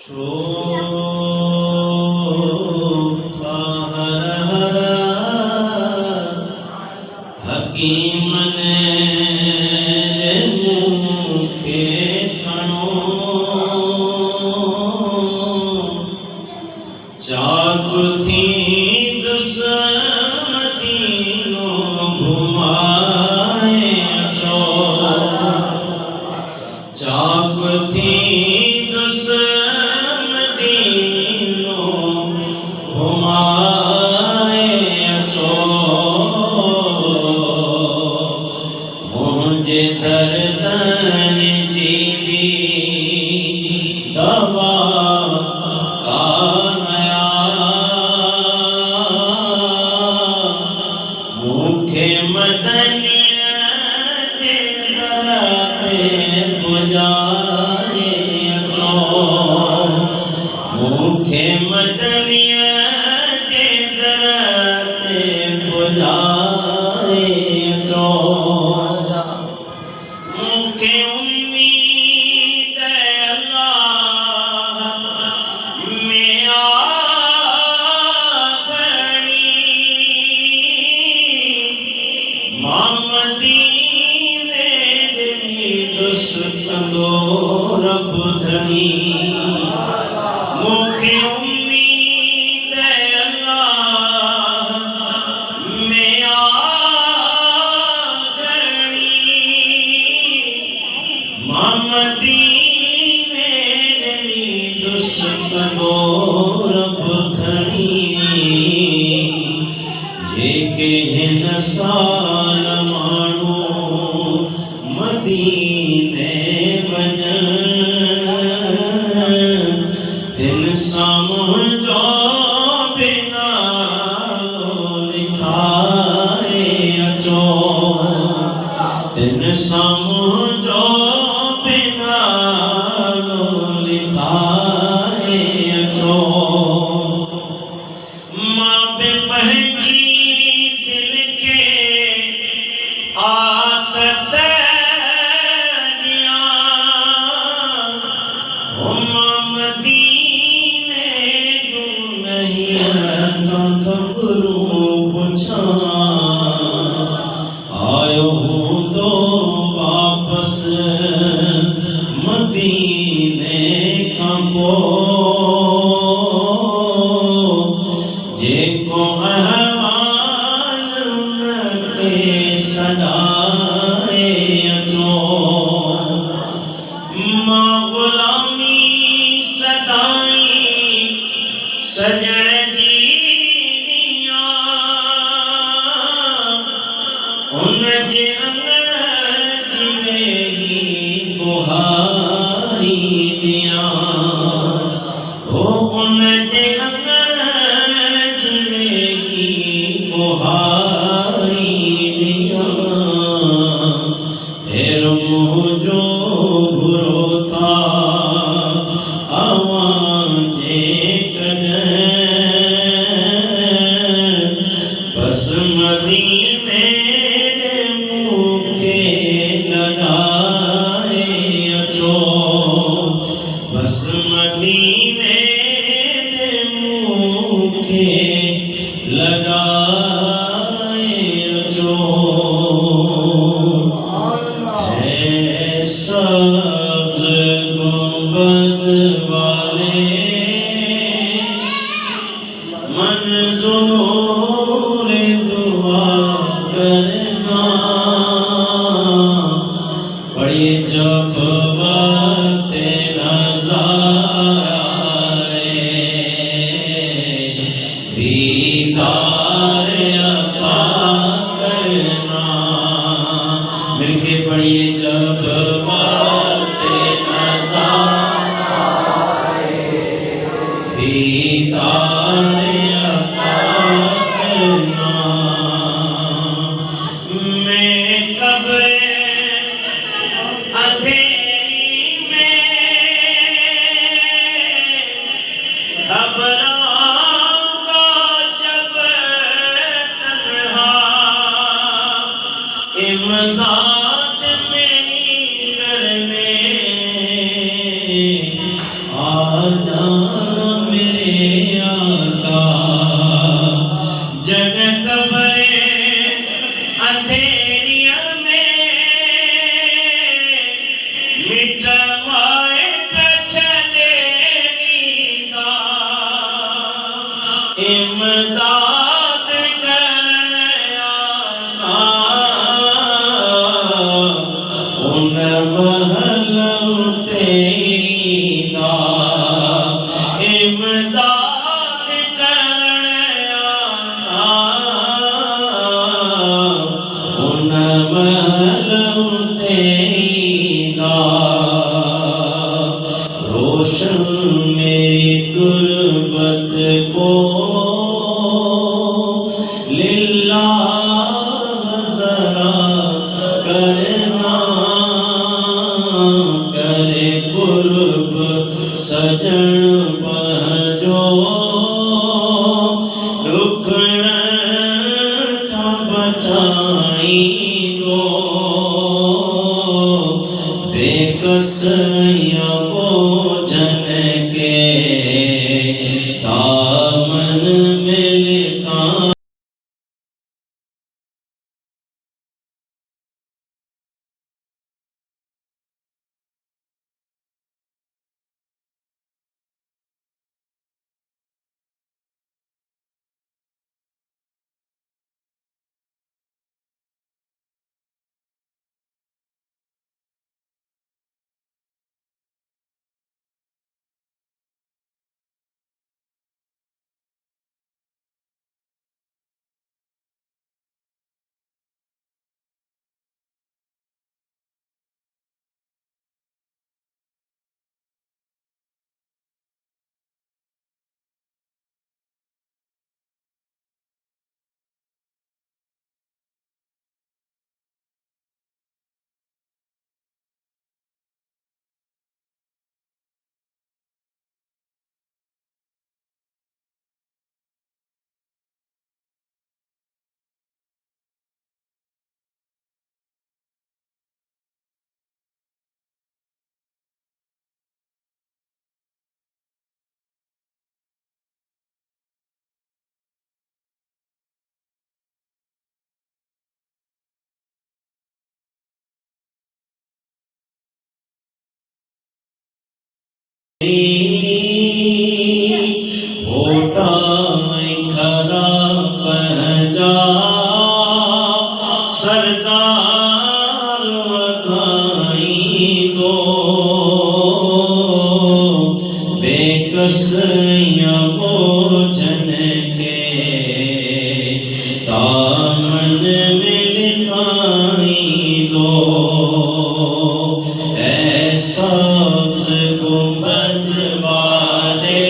शोभा हर हर हकीम ने मुखे खणो जागृति दुस्मतीनो घुमाए अचो जागृति दुस्मतीनो घुमाए अचो मुझे दर्दन जीवी दवा का नया मुखे मदनिया के दरते पुजारे अचो मुखे मदनिया के दरते पुजारे अचो मुखे उम्मीद अल्लाह में आखणी मदीने में दुस्संदो रब धनी मुखे उम्मीद अल्लाह में आखणी मदीने में दुस्संदो रब धनी जेके हिन साल माण्हू मदीने वञनि हिन साम्हूं जो बि नालो लिखाए अचो हिन साम्हूं जो बि नालो लिखाए अचो मां बि पंहिंजी दिल खे आदत ॾियां मां मदीने जूं नहीं खां ख़बरूं पुछां आयो हूंदो वापस मदीने खां पोइ जेको अहवाल उनखे सजाए अचो मां ग़ुलामी सदाई सजण जी ॾियां उनजे अंगण में ही बुहारी ॾियां हो उनजे अंगण में ही बुहारी ॾियां फेर मुंहिंजो घुरो था अवां जेकॾहिं बस मदीने मुखे लॻाए अचो बस मदीने मुखे लगाए अचो है सब्ज़ गुंबद वाले मंजूर दुआ करना पढ़िए जब वक्त नज़ारा दीदार अता करना मिलके पढ़िए जब वक्त नज़ारा दीदार अता करना मैं कब्र अंधेरी में घबराऊंगा जब तन्हा इमदाद में इमदाद करने आना उन महलों तेरा इमदाद करने आना उन महलों तेरा रोशन मेरी तुरबत को लिल्लाह ज़रा करना करे कुर्ब सजन बहजो रुकण था बचाई दो बेकस भोजन के दामन में लिखा होटा खरा पहजा सरदार वकाई दो बेकस भोजन के दामन में लिखाई दो ऐसा गुंबद वाले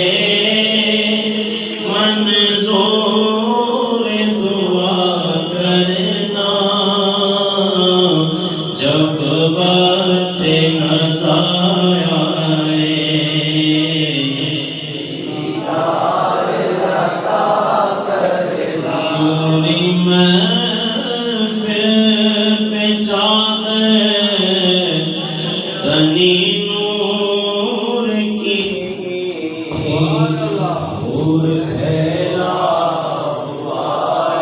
मंजूर दुआ करना जब बातें नज़र आए नूरी महफिल पे चादर तनी नूर की नूर फैला हुआ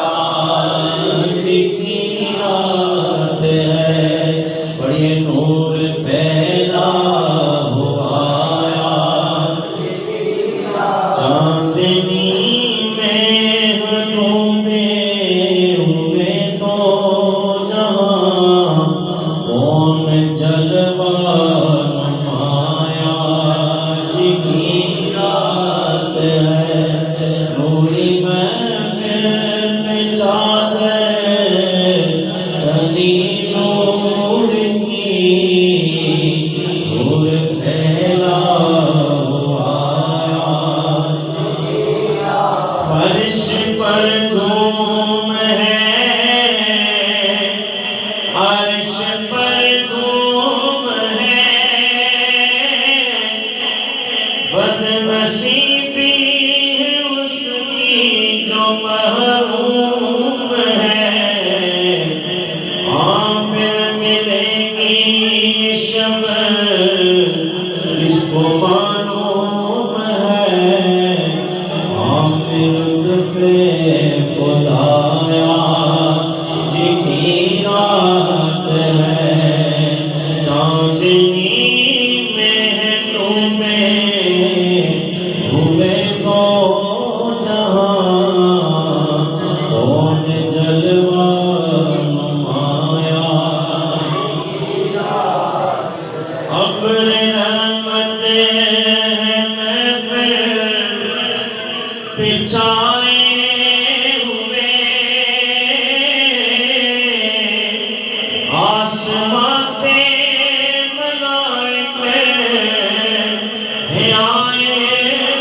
आज की रात है बड़े नूर फैला हुआ चांदनी में डूबे हुए तो जहां कौन जलवा नुमाया जी की रात है नूरी महफिल में चादर तनी नूर की नूर फैला हुआ फर्श पर धूम है अर्श पर धूम है बदनसीबी है उसकी जो महरूम है आमिर मिलेगी ये शब इसको मालूम है आमिर पे खुदाया जी की रात है चांदनी में डूबे तो जहां आए हुए आसमां से मलाइके हैं आए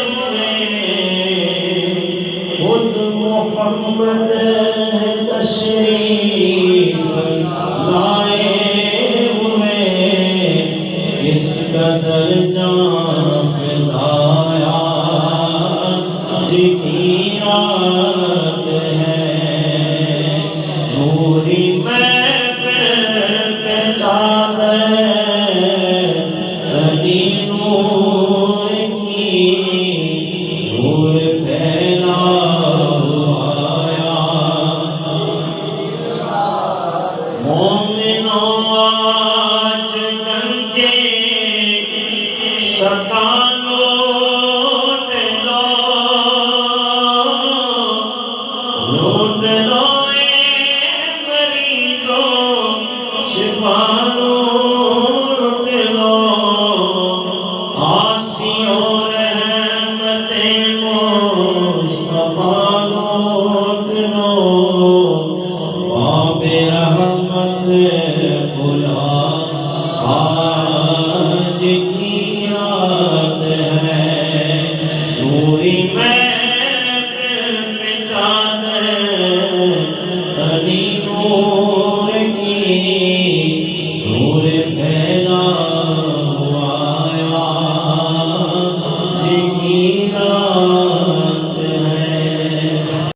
हुए खुद मोहम्मद तशरीफ लाए हुए इस कदर जान फिदाया जिकी रात है नूरी महफिल पे चादर तनी नूर की नूर फैला हुआ मोमिनो आज गंजे सतानो लूट लो मरीजो शिफानो लूट लो आसियों रहमते मुस्तफा लूट लो बाबे रहमत बुला